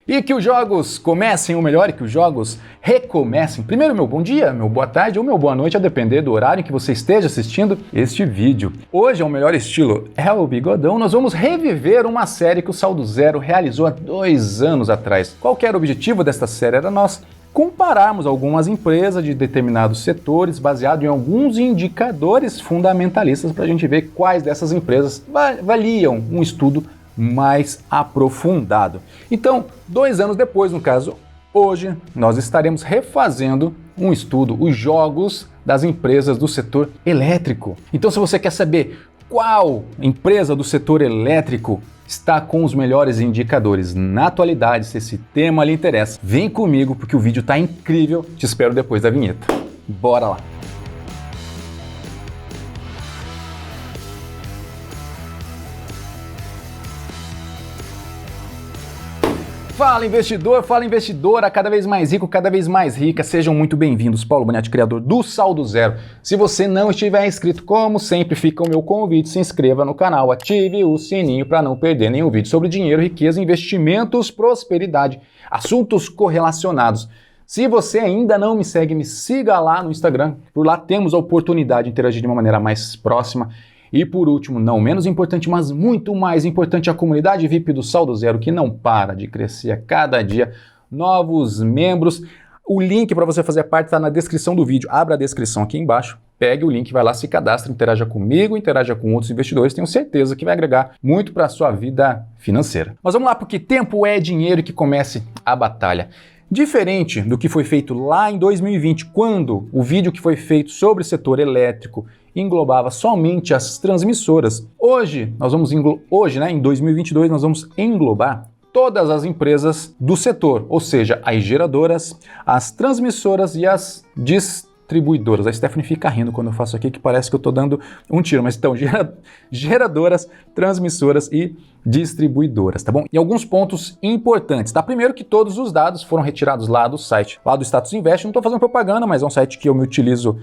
E que os jogos comecem, ou melhor, que os jogos recomecem. Primeiro, meu bom dia, meu boa tarde ou meu boa noite, a depender do horário em que você esteja assistindo este vídeo. Hoje, ao melhor estilo El Bigodão, nós vamos reviver uma série que o Saldo Zero realizou há 2 anos atrás. Qual que era o objetivo desta série? Era nós compararmos algumas empresas de determinados setores baseado em alguns indicadores fundamentalistas para a gente ver quais dessas empresas valiam um estudo mais aprofundado. Então, 2 anos depois, no caso, hoje, nós estaremos refazendo um estudo, os jogos das empresas do setor elétrico. Então, se você quer saber qual empresa do setor elétrico está com os melhores indicadores na atualidade, se esse tema lhe interessa, vem comigo porque o vídeo está incrível. Te espero depois da vinheta. Bora lá! Fala investidora, cada vez mais rico, cada vez mais rica, sejam muito bem-vindos. Paulo Bonetti, criador do Saldo Zero. Se você não estiver inscrito, como sempre, fica o meu convite, se inscreva no canal, ative o sininho para não perder nenhum vídeo sobre dinheiro, riqueza, investimentos, prosperidade, assuntos correlacionados. Se você ainda não me segue, me siga lá no Instagram, por lá temos a oportunidade de interagir de uma maneira mais próxima. E por último, não menos importante, mas muito mais importante, a comunidade VIP do Saldo Zero, que não para de crescer a cada dia. Novos membros. O link para você fazer parte está na descrição do vídeo. Abra a descrição aqui embaixo, pegue o link, vai lá, se cadastre, interaja comigo, interaja com outros investidores. Tenho certeza que vai agregar muito para a sua vida financeira. Mas vamos lá, porque tempo é dinheiro e que comece a batalha. Diferente do que foi feito lá em 2020, quando o vídeo que foi feito sobre o setor elétrico englobava somente as transmissoras, hoje, em 2022, nós vamos englobar todas as empresas do setor, ou seja, as geradoras, as transmissoras e as distribuidoras. A Stephanie fica rindo quando eu faço aqui, que parece que eu estou dando um tiro, mas então, geradoras, transmissoras e distribuidoras, tá bom? E alguns pontos importantes, tá? Primeiro que todos os dados foram retirados lá do site, lá do Status Invest. Não estou fazendo propaganda, mas é um site que eu me utilizo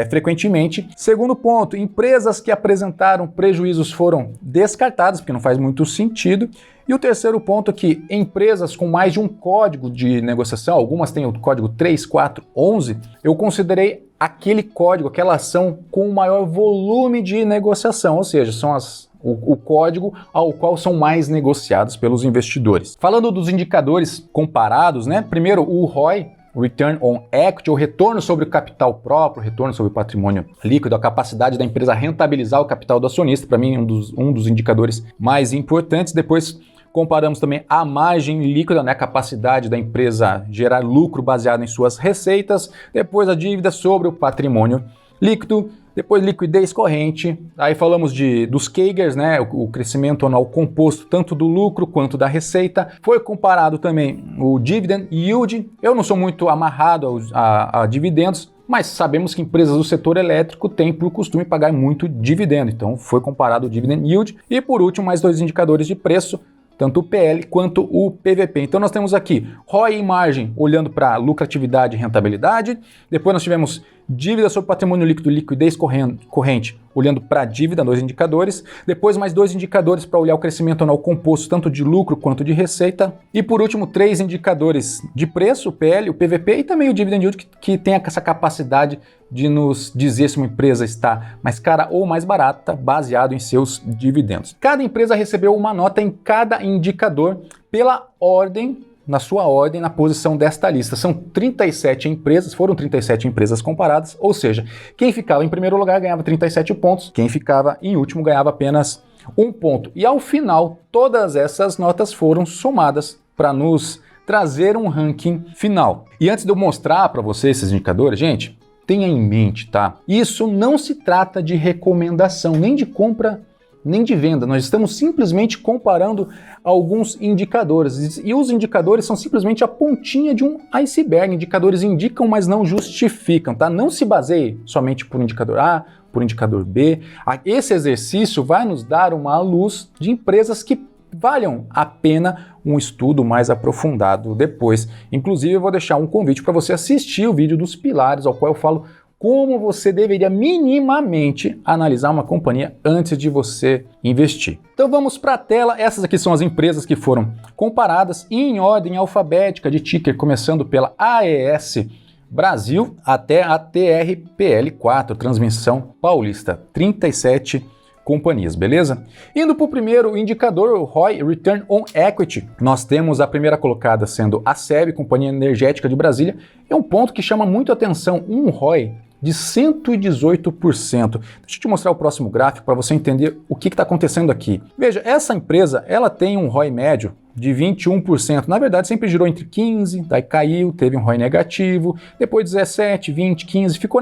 frequentemente. Segundo ponto, empresas que apresentaram prejuízos foram descartadas, porque não faz muito sentido. E o terceiro ponto é que empresas com mais de um código de negociação, algumas têm o código 3411, eu considerei aquele código, aquela ação com o maior volume de negociação, ou seja, são o código ao qual são mais negociados pelos investidores. Falando dos indicadores comparados, né? Primeiro o ROI, Return on Equity, ou retorno sobre o capital próprio, retorno sobre o patrimônio líquido, a capacidade da empresa rentabilizar o capital do acionista, para mim um dos indicadores mais importantes. Depois comparamos também a margem líquida, né, a capacidade da empresa gerar lucro baseado em suas receitas. Depois a dívida sobre o patrimônio líquido. Depois liquidez corrente, aí falamos dos CAGRs, né, o crescimento anual composto tanto do lucro quanto da receita. Foi comparado também o dividend yield. Eu não sou muito amarrado a dividendos, mas sabemos que empresas do setor elétrico têm por costume pagar muito dividendo, então foi comparado o dividend yield. E por último, mais 2 indicadores de preço, tanto o PL quanto o PVP. Então nós temos aqui ROI e margem olhando para lucratividade e rentabilidade. Depois nós tivemos dívida sobre patrimônio líquido, liquidez corrente, olhando para a dívida, 2 indicadores. Depois mais 2 indicadores para olhar o crescimento anual composto, tanto de lucro quanto de receita. E por último, 3 indicadores de preço, o PL, o PVP e também o dividend yield, que tem essa capacidade de nos dizer se uma empresa está mais cara ou mais barata, baseado em seus dividendos. Cada empresa recebeu uma nota em cada indicador pela ordem, na sua ordem, na posição desta lista. São 37 empresas, foram 37 empresas comparadas, ou seja, quem ficava em primeiro lugar ganhava 37 pontos, quem ficava em último ganhava apenas 1 ponto. E ao final, todas essas notas foram somadas para nos trazer um ranking final. E antes de eu mostrar para vocês esses indicadores, gente, tenha em mente, tá? Isso não se trata de recomendação, nem de compra, nem de venda. Nós estamos simplesmente comparando alguns indicadores. E os indicadores são simplesmente a pontinha de um iceberg. Indicadores indicam, mas não justificam, tá? Não se baseie somente por indicador A, por indicador B. Esse exercício vai nos dar uma luz de empresas que valham a pena um estudo mais aprofundado depois. Inclusive, eu vou deixar um convite para você assistir o vídeo dos pilares, ao qual eu falo como você deveria minimamente analisar uma companhia antes de você investir. Então vamos para a tela. Essas aqui são as empresas que foram comparadas em ordem alfabética de ticker, começando pela AES Brasil até a TRPL4, Transmissão Paulista, 37 companhias, beleza? Indo para o primeiro indicador, o ROI, Return on Equity, nós temos a primeira colocada sendo a SEB, Companhia Energética de Brasília. É um ponto que chama muito atenção, um ROI de 118%. Deixa eu te mostrar o próximo gráfico para você entender o que está acontecendo aqui. Veja, essa empresa ela tem um ROI médio de 21%. Na verdade, sempre girou entre 15%, daí caiu, teve um ROI negativo, depois 17%, 20%, 15%, ficou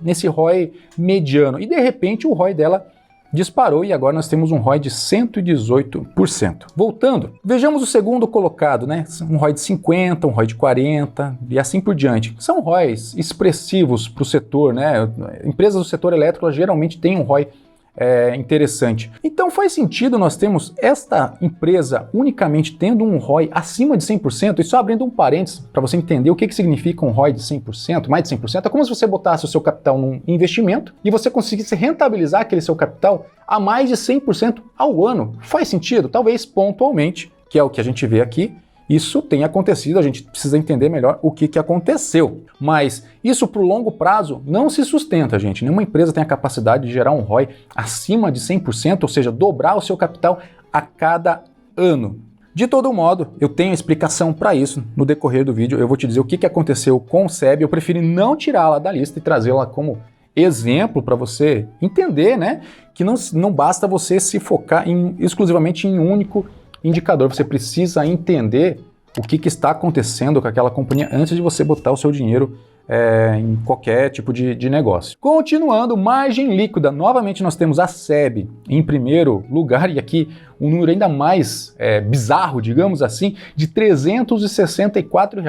nesse ROI mediano. E de repente o ROI dela disparou e agora nós temos um ROI de 118%. Voltando, vejamos o segundo colocado, né? Um ROI de 50%, um ROI de 40% e assim por diante. São ROIs expressivos para o setor, né? Empresas do setor elétrico geralmente têm um ROI interessante. Então faz sentido nós temos esta empresa unicamente tendo um ROI acima de 100%, e só abrindo um parênteses para você entender o que significa um ROI de 100%, mais de 100%, é como se você botasse o seu capital num investimento e você conseguisse rentabilizar aquele seu capital a mais de 100% ao ano. Faz sentido? Talvez pontualmente, que é o que a gente vê aqui, isso tem acontecido, a gente precisa entender melhor o que aconteceu. Mas isso para o longo prazo não se sustenta, gente. Nenhuma empresa tem a capacidade de gerar um ROI acima de 100%, ou seja, dobrar o seu capital a cada ano. De todo modo, eu tenho explicação para isso no decorrer do vídeo. Eu vou te dizer o que aconteceu com o SEB. Eu preferi não tirá-la da lista e trazê-la como exemplo para você entender, né? Que não basta você se focar exclusivamente em um único indicador, você precisa entender o que está acontecendo com aquela companhia antes de você botar o seu dinheiro em qualquer tipo de negócio. Continuando, margem líquida. Novamente nós temos a SEB em primeiro lugar, e aqui um número ainda mais bizarro, digamos assim, de R$ 364.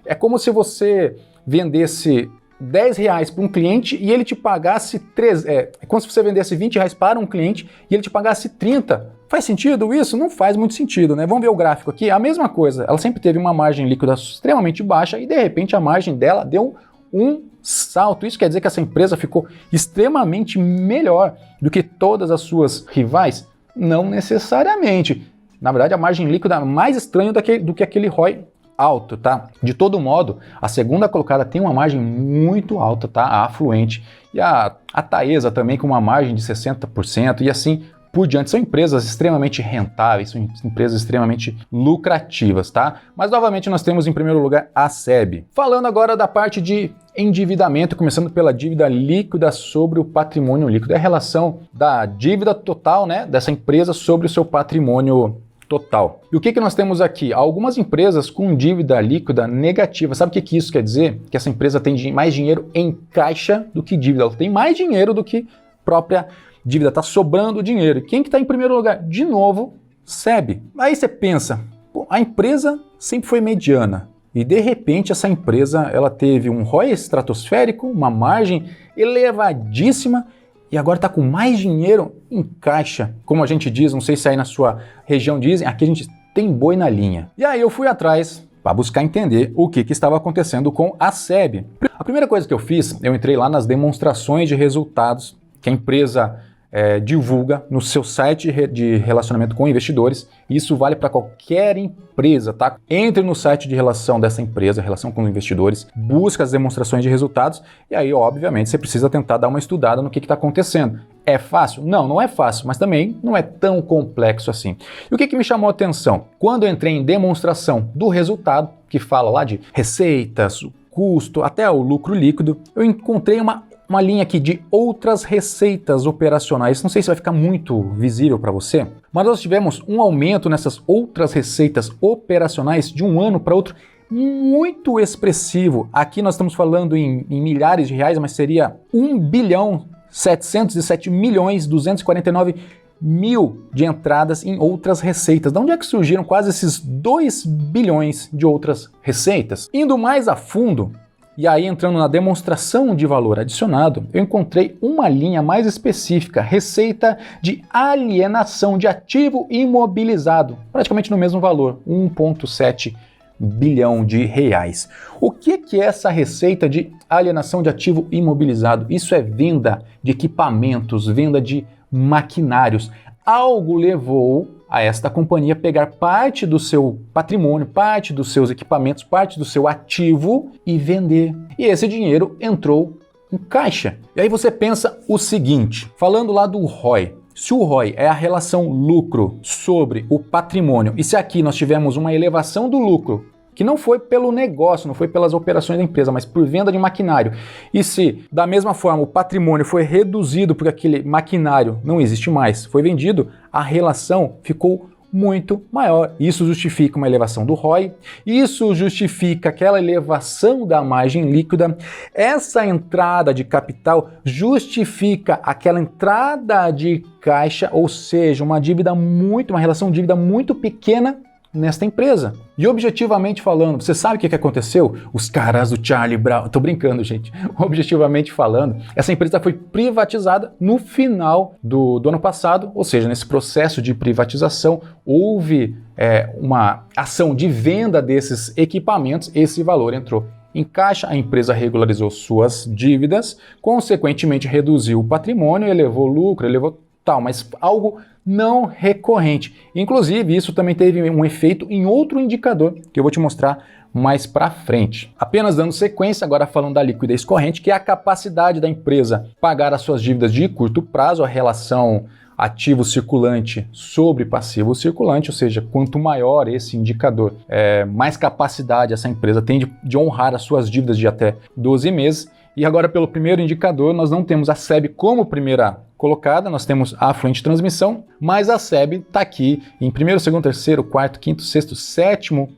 É como se você vendesse R$10 para um cliente e ele te pagasse é como se você vendesse R$20 para um cliente e ele te pagasse 30. Faz sentido isso? Não faz muito sentido, né? Vamos ver o gráfico aqui. A mesma coisa, ela sempre teve uma margem líquida extremamente baixa e de repente a margem dela deu um salto. Isso quer dizer que essa empresa ficou extremamente melhor do que todas as suas rivais? Não necessariamente. Na verdade, a margem líquida é mais estranha do que aquele ROI alto, tá? De todo modo, a segunda colocada tem uma margem muito alta, tá? A Afluente e a Taesa também com uma margem de 60% e assim por diante. São empresas extremamente rentáveis, são empresas extremamente lucrativas, tá? Mas novamente nós temos em primeiro lugar a SEB. Falando agora da parte de endividamento, começando pela dívida líquida sobre o patrimônio líquido. É a relação da dívida total, né, dessa empresa sobre o seu patrimônio total. E o que nós temos aqui? Algumas empresas com dívida líquida negativa. Sabe o que isso quer dizer? Que essa empresa tem mais dinheiro em caixa do que dívida. Ela tem mais dinheiro do que própria dívida. Está sobrando dinheiro. E quem que está em primeiro lugar? De novo, SEB. Aí você pensa, pô, a empresa sempre foi mediana. E de repente essa empresa ela teve um ROI estratosférico, uma margem elevadíssima, e agora está com mais dinheiro em caixa. Como a gente diz, não sei se aí na sua região dizem, aqui a gente tem boi na linha. E aí eu fui atrás para buscar entender o que estava acontecendo com a SEB. A primeira coisa que eu fiz, eu entrei lá nas demonstrações de resultados que a empresa divulga no seu site de relacionamento com investidores. Isso vale para qualquer empresa, tá? Entre no site de relação dessa empresa, relação com investidores, busca as demonstrações de resultados e aí, obviamente, você precisa tentar dar uma estudada no que está acontecendo. É fácil? Não, não é fácil, mas também não é tão complexo assim. E o que me chamou a atenção? Quando eu entrei em demonstração do resultado, que fala lá de receitas, o custo, até o lucro líquido, eu encontrei uma linha aqui de outras receitas operacionais. Não sei se vai ficar muito visível para você, mas nós tivemos um aumento nessas outras receitas operacionais de um ano para outro muito expressivo. Aqui nós estamos falando em milhares de reais, mas seria 1.707.249.000 de entradas em outras receitas. De onde é que surgiram quase esses 2 bilhões de outras receitas? Indo mais a fundo, e aí, entrando na demonstração de valor adicionado, eu encontrei uma linha mais específica, receita de alienação de ativo imobilizado, praticamente no mesmo valor, 1,7 bilhão de reais. O que é essa receita de alienação de ativo imobilizado? Isso é venda de equipamentos, venda de maquinários. Algo levou a esta companhia pegar parte do seu patrimônio, parte dos seus equipamentos, parte do seu ativo e vender. E esse dinheiro entrou em caixa. E aí você pensa o seguinte, falando lá do ROI. Se o ROI é a relação lucro sobre o patrimônio, e se aqui nós tivemos uma elevação do lucro, que não foi pelo negócio, não foi pelas operações da empresa, mas por venda de maquinário. E se, da mesma forma, o patrimônio foi reduzido porque aquele maquinário não existe mais, foi vendido, a relação ficou muito maior. Isso justifica uma elevação do ROI, isso justifica aquela elevação da margem líquida, essa entrada de capital justifica aquela entrada de caixa, ou seja, uma relação de dívida muito pequena nesta empresa. E objetivamente falando, você sabe o que aconteceu? Os caras do Charlie Brown, tô brincando, gente. Objetivamente falando, essa empresa foi privatizada no final do ano passado, ou seja, nesse processo de privatização houve uma ação de venda desses equipamentos, esse valor entrou em caixa, a empresa regularizou suas dívidas, consequentemente reduziu o patrimônio, elevou o lucro, elevou tal, mas algo não recorrente. Inclusive, isso também teve um efeito em outro indicador que eu vou te mostrar mais para frente. Apenas dando sequência, agora falando da liquidez corrente, que é a capacidade da empresa pagar as suas dívidas de curto prazo, a relação ativo circulante sobre passivo circulante, ou seja, quanto maior esse indicador, mais capacidade essa empresa tem de honrar as suas dívidas de até 12 meses. E agora, pelo primeiro indicador, nós não temos a SEB como primeira colocada, nós temos a Fluente Transmissão, mas a SEB está aqui em primeiro, segundo, terceiro, quarto, quinto, sexto, sétimo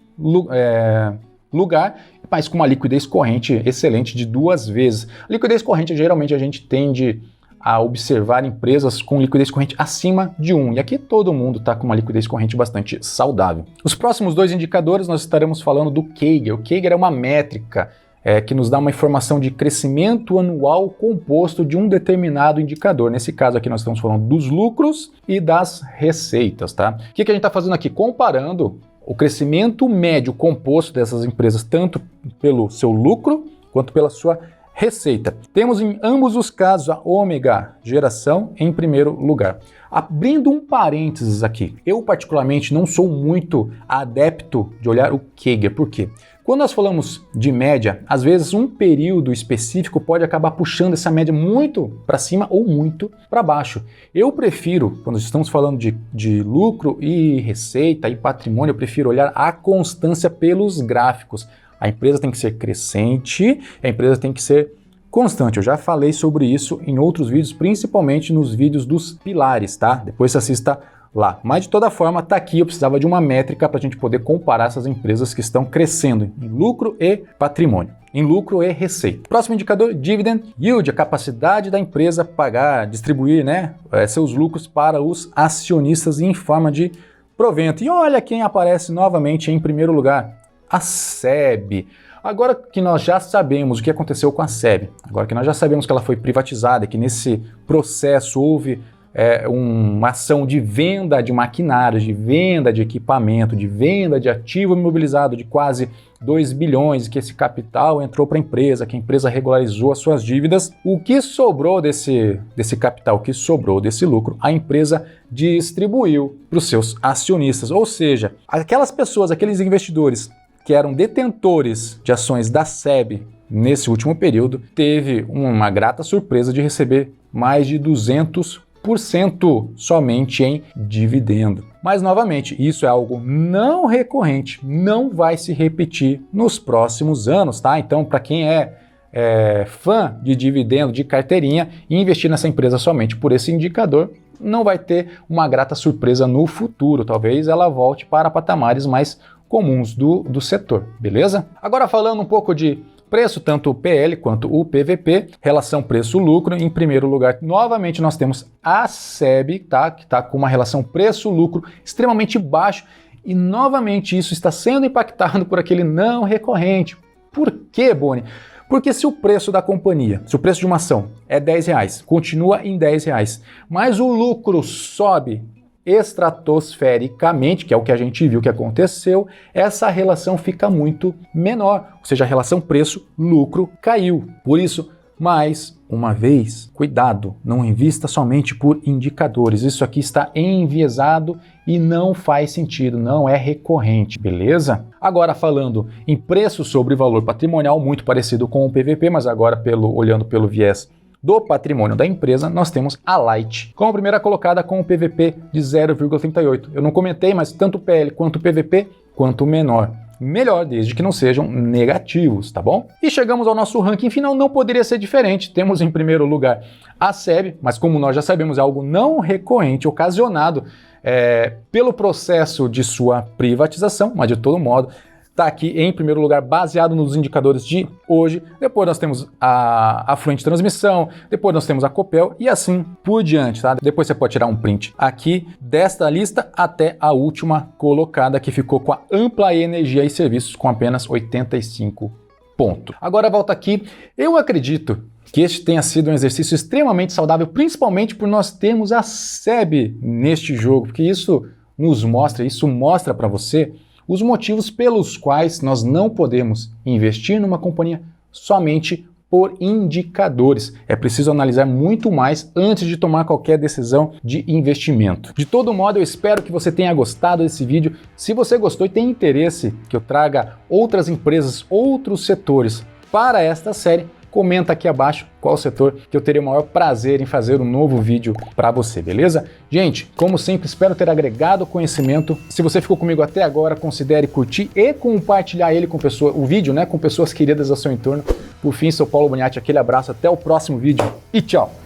lugar, mas com uma liquidez corrente excelente de 2 vezes. A liquidez corrente, geralmente, a gente tende a observar empresas com liquidez corrente acima de 1. E aqui todo mundo está com uma liquidez corrente bastante saudável. Os próximos 2 indicadores nós estaremos falando do CAGR. O CAGR é uma métrica que nos dá uma informação de crescimento anual composto de um determinado indicador. Nesse caso aqui nós estamos falando dos lucros e das receitas, tá? O que a gente está fazendo aqui? Comparando o crescimento médio composto dessas empresas, tanto pelo seu lucro quanto pela sua receita. Temos em ambos os casos a Ômega Geração em primeiro lugar. Abrindo um parênteses aqui, eu particularmente não sou muito adepto de olhar o CAGR. Por quê? Quando nós falamos de média, às vezes um período específico pode acabar puxando essa média muito para cima ou muito para baixo. Eu prefiro, quando estamos falando de lucro e receita e patrimônio, eu prefiro olhar a constância pelos gráficos. A empresa tem que ser crescente, a empresa tem que ser constante. Eu já falei sobre isso em outros vídeos, principalmente nos vídeos dos pilares, tá? Depois você assista lá. Mas de toda forma, tá aqui, eu precisava de uma métrica para a gente poder comparar essas empresas que estão crescendo em lucro e patrimônio, em lucro e receita. Próximo indicador, Dividend Yield, a capacidade da empresa pagar, distribuir, seus lucros para os acionistas em forma de provento. E olha quem aparece novamente em primeiro lugar, a SEB. Agora que nós já sabemos o que aconteceu com a SEB, agora que nós já sabemos que ela foi privatizada, que nesse processo houve uma ação de venda de maquinários, de venda de equipamento, de venda de ativo imobilizado de quase 2 bilhões, que esse capital entrou para a empresa, que a empresa regularizou as suas dívidas, o que sobrou desse capital, o que sobrou desse lucro, a empresa distribuiu para os seus acionistas. Ou seja, aquelas pessoas, aqueles investidores que eram detentores de ações da SEB nesse último período, teve uma grata surpresa de receber mais de 200% somente em dividendo. Mas, novamente, isso é algo não recorrente, não vai se repetir nos próximos anos, tá? Então, para quem é fã de dividendo, de carteirinha, investir nessa empresa somente por esse indicador não vai ter uma grata surpresa no futuro. Talvez ela volte para patamares mais comuns do setor, beleza? Agora falando um pouco de preço, tanto o PL quanto o PVP, relação preço-lucro, em primeiro lugar, novamente nós temos a SEB, tá? Que está com uma relação preço-lucro extremamente baixo e novamente isso está sendo impactado por aquele não recorrente. Por quê, Boni? Porque se o preço da companhia, se o preço de uma ação é R$10, continua em R$10, mas o lucro sobe estratosfericamente, que é o que a gente viu que aconteceu, essa relação fica muito menor, ou seja, a relação preço-lucro caiu. Por isso, mais uma vez, cuidado, não invista somente por indicadores. Isso aqui está enviesado e não faz sentido, não é recorrente, beleza? Agora falando em preço sobre valor patrimonial, muito parecido com o PVP, mas agora olhando pelo viés do patrimônio da empresa, nós temos a Light como primeira colocada com o PVP de 0,38. Eu não comentei, mas tanto o PL quanto o PVP, quanto menor, melhor, desde que não sejam negativos, tá bom? E chegamos ao nosso ranking final, não poderia ser diferente. Temos em primeiro lugar a SEB, mas como nós já sabemos, é algo não recorrente, ocasionado pelo processo de sua privatização, mas de todo modo, está aqui em primeiro lugar, baseado nos indicadores de hoje. Depois nós temos a Fluente Transmissão, depois nós temos a Copel e assim por diante, tá? Depois você pode tirar um print aqui desta lista até a última colocada, que ficou com a Ampla Energia e Serviços com apenas 85 pontos. Agora volta aqui, eu acredito que este tenha sido um exercício extremamente saudável, principalmente por nós termos a SEB neste jogo, porque isso mostra para você os motivos pelos quais nós não podemos investir numa companhia somente por indicadores. É preciso analisar muito mais antes de tomar qualquer decisão de investimento. De todo modo, eu espero que você tenha gostado desse vídeo. Se você gostou e tem interesse que eu traga outras empresas, outros setores para esta série, comenta aqui abaixo qual setor que eu teria o maior prazer em fazer um novo vídeo para você, beleza? Gente, como sempre, espero ter agregado conhecimento. Se você ficou comigo até agora, considere curtir e compartilhar o vídeo, com pessoas queridas ao seu entorno. Por fim, sou Paulo Boniati, aquele abraço, até o próximo vídeo e tchau!